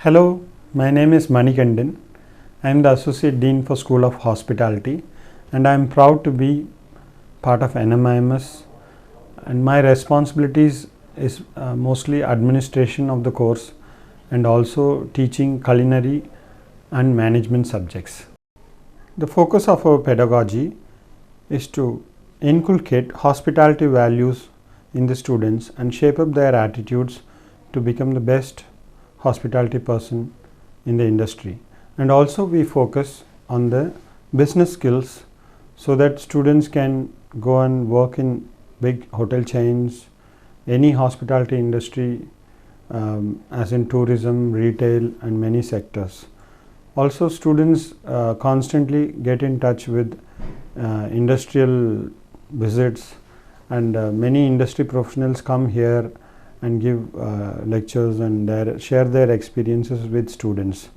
Hello, my name is Manikandan. I am the Associate Dean for School of Hospitality and I am proud to be part of NMIMS, and my responsibilities is mostly administration of the course and also teaching culinary and management subjects. The focus of our pedagogy is to inculcate hospitality values in the students and shape up their attitudes to become the best hospitality person in the industry. And also we focus on the business skills so that students can go and work in big hotel chains, any hospitality industry, as in tourism, retail and many sectors. Also students constantly get in touch with industrial visits, and many industry professionals come here and give lectures and share their experiences with students.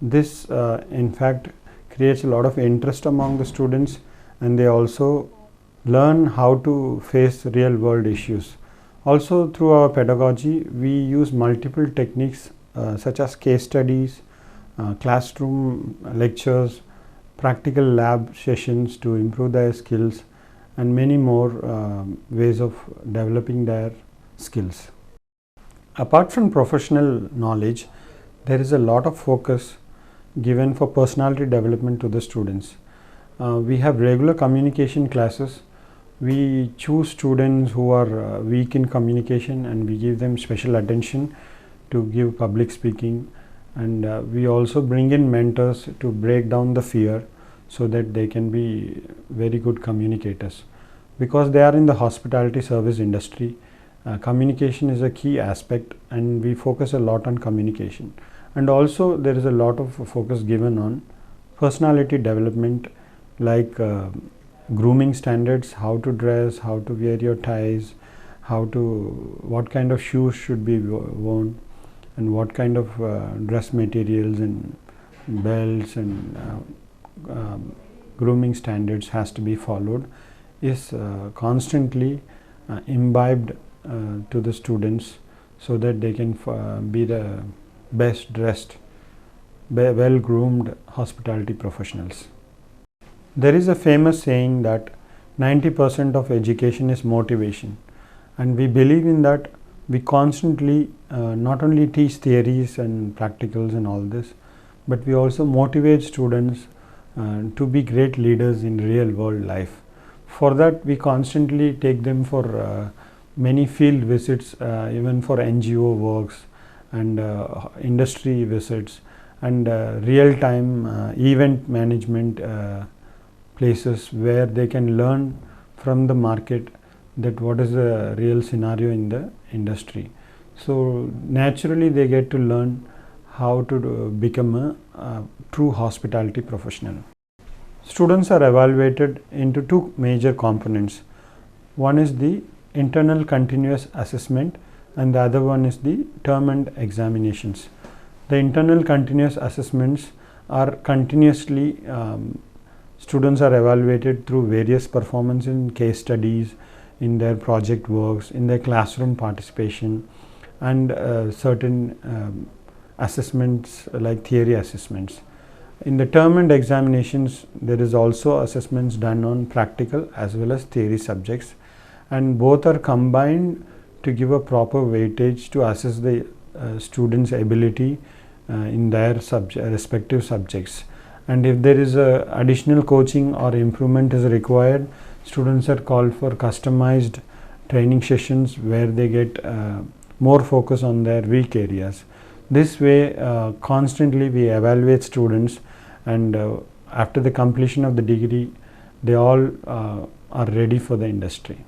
This in fact creates a lot of interest among the students, and they also learn how to face real world issues. Also through our pedagogy we use multiple techniques such as case studies, classroom lectures, practical lab sessions to improve their skills, and many more ways of developing their skills. Apart from professional knowledge, there is a lot of focus given for personality development to the students. We have regular communication classes. We choose students who are weak in communication and we give them special attention to give public speaking, and we also bring in mentors to break down the fear so that they can be very good communicators. Because they are in the hospitality service industry, communication is a key aspect and we focus a lot on communication. And also there is a lot of focus given on personality development, like grooming standards, how to dress, how to wear your ties, what kind of shoes should be worn, and what kind of dress materials and belts and grooming standards has to be followed, is constantly imbibed to the students so that they can be the best dressed, well groomed hospitality professionals. There is a famous saying that 90% of education is motivation, and we believe in that. We constantly not only teach theories and practicals and all this, but we also motivate students to be great leaders in real world life. For that we constantly take them for many field visits, even for NGO works and industry visits, and real time event management places where they can learn from the market that what is the real scenario in the industry. So naturally they get to learn how to become a true hospitality professional. Students are evaluated into two major components. One is the internal continuous assessment and the other one is the term and examinations. The internal continuous assessments are continuously students are evaluated through various performance in case studies, in their project works, in their classroom participation, and certain assessments like theory assessments. In the term and examinations there is also assessments done on practical as well as theory subjects, and both are combined to give a proper weightage to assess the students' ability in their respective subjects. And if there is additional coaching or improvement is required, students are called for customized training sessions where they get more focus on their weak areas. This way constantly we evaluate students, and after the completion of the degree they all are ready for the industry.